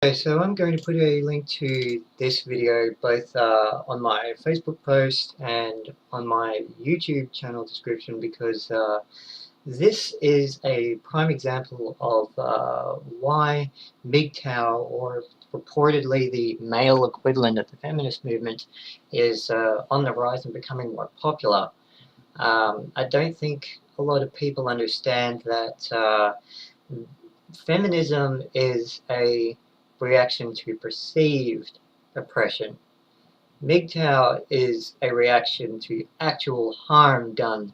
Okay, so I'm going to put a link to this video both on my Facebook post and on my YouTube channel description because this is a prime example of why MGTOW, or purportedly the male equivalent of the feminist movement, is on the rise and becoming more popular. I don't think a lot of people understand that feminism is a reaction to perceived oppression. MGTOW is a reaction to actual harm done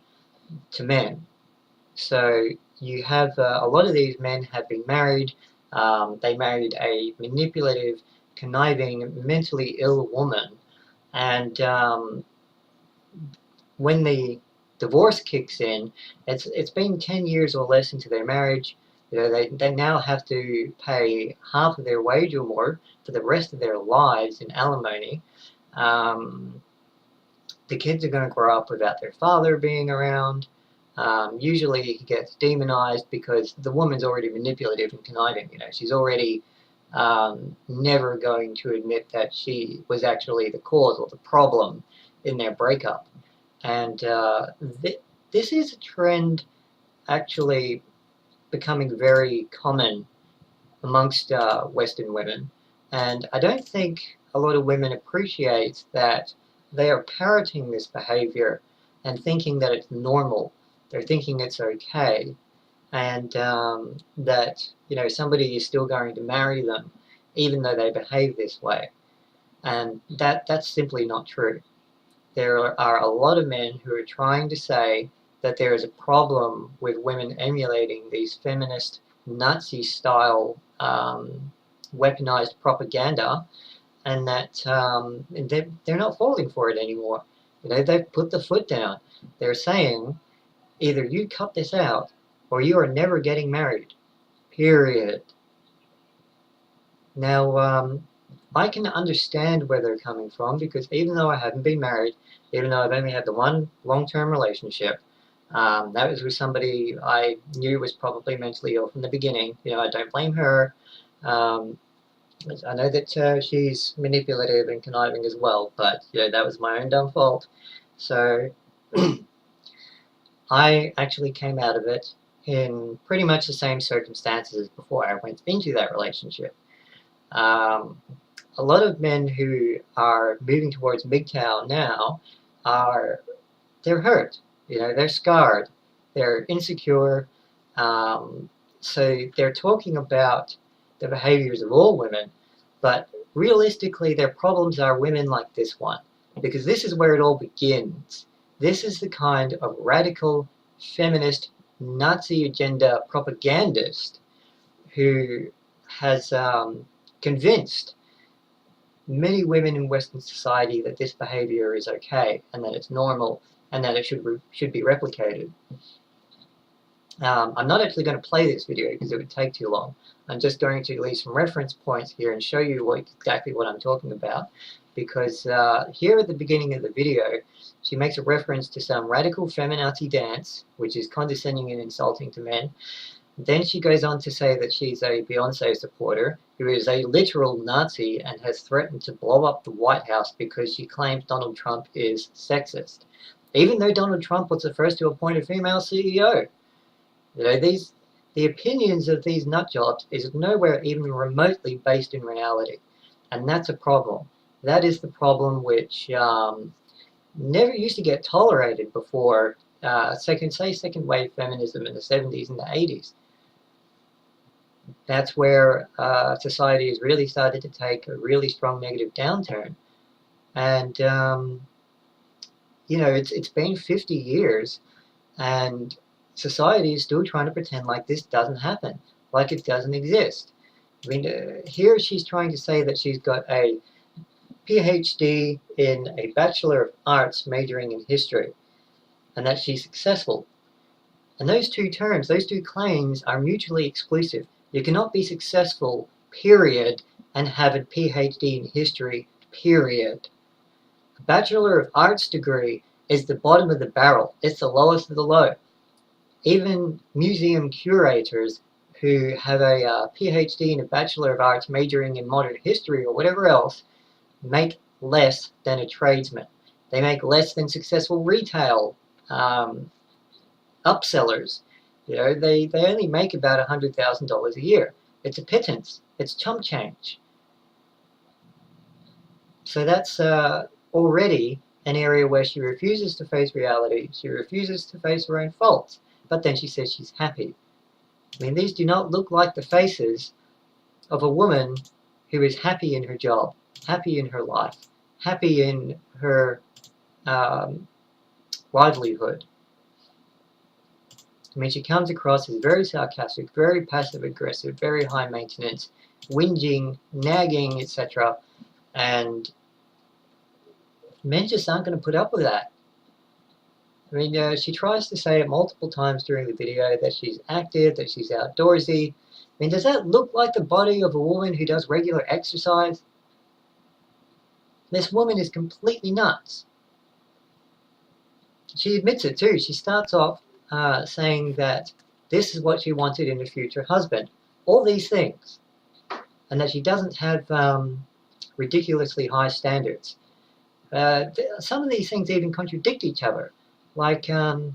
to men. So you have a lot of these men have been married. They married a manipulative, conniving, mentally ill woman, and when the divorce kicks in, it's been 10 years or less into their marriage. You know, they now have to pay half of their wage or more for the rest of their lives in alimony. Um, the kids are going to grow up without their father being around. Usually he gets demonized because the woman's already manipulative and conniving. You know, she's already never going to admit that she was actually the cause or the problem in their breakup. And this is a trend actually becoming very common amongst Western women. And I don't think a lot of women appreciate that they are parroting this behavior and thinking that it's normal. They're thinking it's okay, and that, you know, somebody is still going to marry them even though they behave this way. And that's simply not true. There are a lot of men who are trying to say that there is a problem with women emulating these feminist Nazi-style weaponized propaganda, and that they're not falling for it anymore. You know, they've put the foot down. They're saying, either you cut this out or you are never getting married. Period. Now, I can understand where they're coming from, because even though I haven't been married, even though I've only had the one long-term relationship, that was with somebody I knew was probably mentally ill from the beginning. You know, I don't blame her. I know that she's manipulative and conniving as well, but you know, that was my own dumb fault. So I actually came out of it in pretty much the same circumstances as before I went into that relationship. A lot of men who are moving towards MGTOW now they're hurt. You know, they're scarred, they're insecure. So they're talking about the behaviors of all women, but realistically their problems are women like this one, because this is where it all begins. This is the kind of radical feminist Nazi agenda propagandist who has convinced many women in Western society that this behavior is okay and that it's normal and that it should be replicated. I'm not actually going to play this video because it would take too long. I'm just going to leave some reference points here and show you exactly what I'm talking about, because here at the beginning of the video she makes a reference to some radical feminazi dance which is condescending and insulting to men. Then she goes on to say that she's a Beyonce supporter who is a literal Nazi and has threatened to blow up the White House because she claims Donald Trump is sexist, even though Donald Trump was the first to appoint a female CEO. You know, the opinions of these nutjobs is nowhere even remotely based in reality, and that's a problem. That is the problem which never used to get tolerated before second wave feminism in the 70s and the 80s. That's where society has really started to take a really strong negative downturn. And you know, it's been 50 years and society is still trying to pretend like this doesn't happen, like it doesn't exist. I mean, here she's trying to say that she's got a PhD in a Bachelor of Arts majoring in history and that she's successful. And those two terms, those two claims are mutually exclusive. You cannot be successful, period, and have a PhD in history, period. A Bachelor of Arts degree is the bottom of the barrel. It's the lowest of the low. Even museum curators who have a PhD and a Bachelor of Arts majoring in modern history or whatever else make less than a tradesman. They make less than successful retail upsellers. You know, they only make about $100,000 a year. It's a pittance. It's chump change. So that's already an area where she refuses to face reality. She refuses to face her own faults. But then she says she's happy. I mean, these do not look like the faces of a woman who is happy in her job, happy in her life, happy in her livelihood. I mean, she comes across as very sarcastic, very passive-aggressive, very high maintenance, whinging, nagging, etc. And men just aren't going to put up with that. I mean, she tries to say it multiple times during the video that she's active, that she's outdoorsy. I mean, does that look like the body of a woman who does regular exercise? This woman is completely nuts. She admits it too. She starts off saying that this is what she wanted in a future husband. All these things. And that she doesn't have ridiculously high standards. Some of these things even contradict each other. Like, not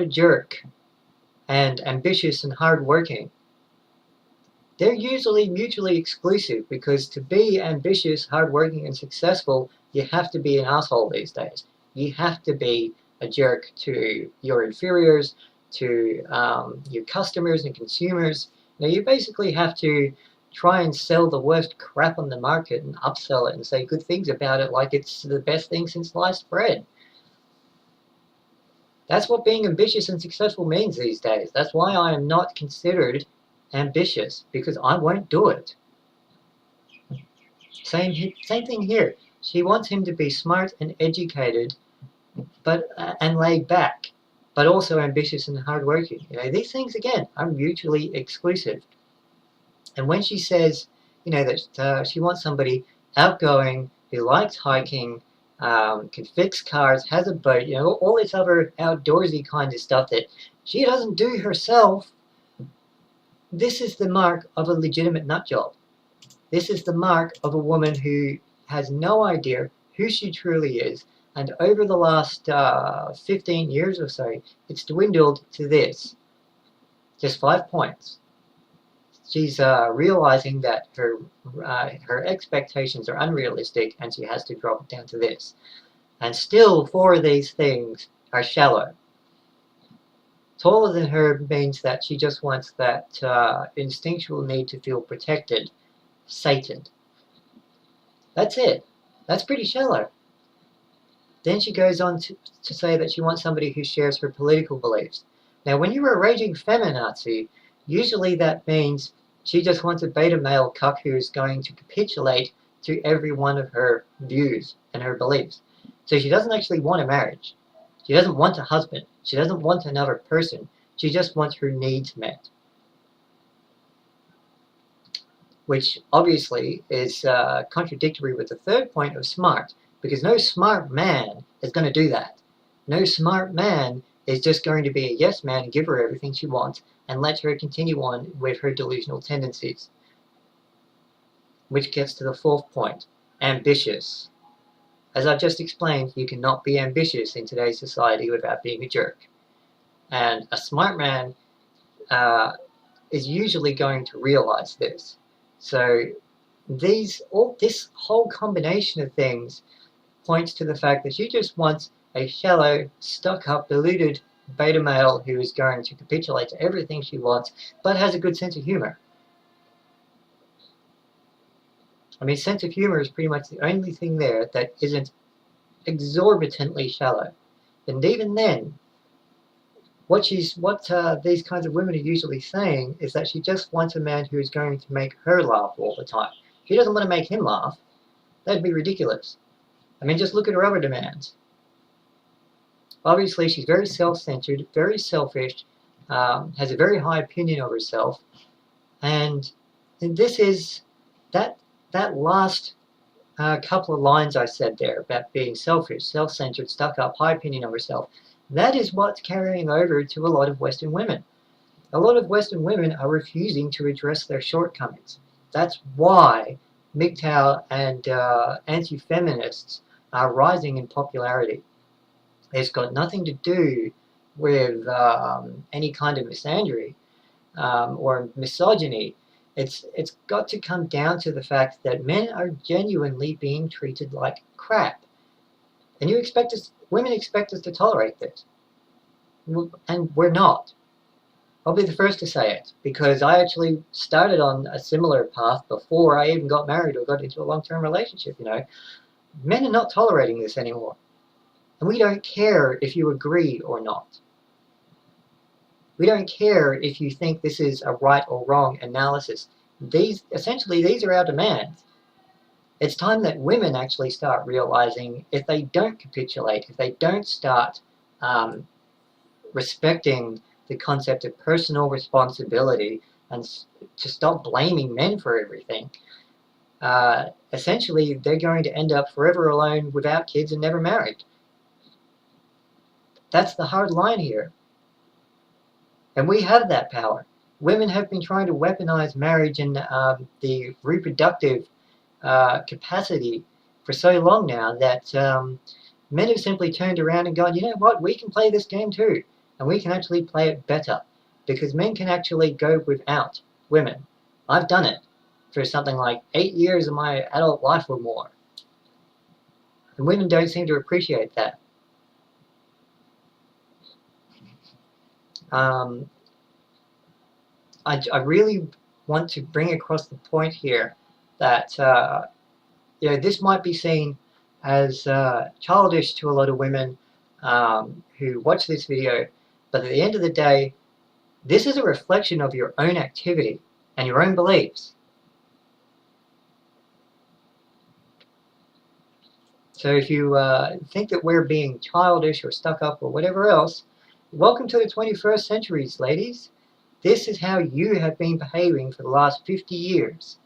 a jerk and ambitious and hardworking. They're usually mutually exclusive, because to be ambitious, hardworking, and successful, you have to be an asshole these days. You have to be a jerk to your inferiors, to your customers and consumers. Now, you basically have to try and sell the worst crap on the market and upsell it and say good things about it like it's the best thing since sliced bread. That's what being ambitious and successful means these days. That's why I am not considered ambitious, because I won't do it. Same thing here. She wants him to be smart and educated, but and laid back, but also ambitious and hardworking. You know, these things again are mutually exclusive. And when she says, you know, that she wants somebody outgoing, who likes hiking, can fix cars, has a boat, you know, all this other outdoorsy kind of stuff that she doesn't do herself, this is the mark of a legitimate nut job. This is the mark of a woman who has no idea who she truly is. And over the last 15 years or so, it's dwindled to this. Just 5 points. She's realizing that her expectations are unrealistic, and she has to drop it down to this. And still, 4 of these things are shallow. Taller than her means that she just wants that instinctual need to feel protected, sated. That's it. That's pretty shallow. Then she goes on to say that she wants somebody who shares her political beliefs. Now, when you're a raging feminazi, usually that means she just wants a beta male cuck who is going to capitulate to every one of her views and her beliefs. So she doesn't actually want a marriage. She doesn't want a husband. She doesn't want another person. She just wants her needs met. Which obviously is contradictory with the third point of smart, because no smart man is going to do that. No smart man is just going to be a yes man and give her everything she wants and let her continue on with her delusional tendencies. Which gets to the fourth point, ambitious. As I've just explained, you cannot be ambitious in today's society without being a jerk. And a smart man is usually going to realize this. So this whole combination of things points to the fact that she just wants a shallow, stuck-up, deluded beta male who is going to capitulate to everything she wants, but has a good sense of humor. I mean, sense of humor is pretty much the only thing there that isn't exorbitantly shallow. And even then, what these kinds of women are usually saying is that she just wants a man who is going to make her laugh all the time. She doesn't want to make him laugh. That'd be ridiculous. I mean, just look at her other demands. Obviously, she's very self-centered, very selfish, has a very high opinion of herself, and this is that last couple of lines I said there about being selfish, self-centered, stuck up, high opinion of herself. That is what's carrying over to a lot of Western women. A lot of Western women are refusing to address their shortcomings. That's why MGTOW and anti-feminists are rising in popularity. It's got nothing to do with any kind of misandry or misogyny. It's got to come down to the fact that men are genuinely being treated like crap, and women expect us to tolerate this, and we're not. I'll be the first to say it, because I actually started on a similar path before I even got married or got into a long-term relationship. Men are not tolerating this anymore, and we don't care if you agree or not. We don't care if you think this is a right or wrong analysis. These are our demands. It's time that women actually start realizing, if they don't capitulate, if they don't start respecting the concept of personal responsibility and to stop blaming men for everything, essentially they're going to end up forever alone without kids and never married. That's the hard line here. And we have that power. Women have been trying to weaponize marriage and the reproductive capacity for so long now that men have simply turned around and gone, you know what, we can play this game too. And we can actually play it better. Because men can actually go without women. I've done it for something like 8 years of my adult life or more. And women don't seem to appreciate that. I really want to bring across the point here that this might be seen as childish to a lot of women who watch this video, but at the end of the day, this is a reflection of your own activity and your own beliefs. So if you think that we're being childish or stuck up or whatever else, welcome to the 21st centuries, ladies. This is how you have been behaving for the last 50 years.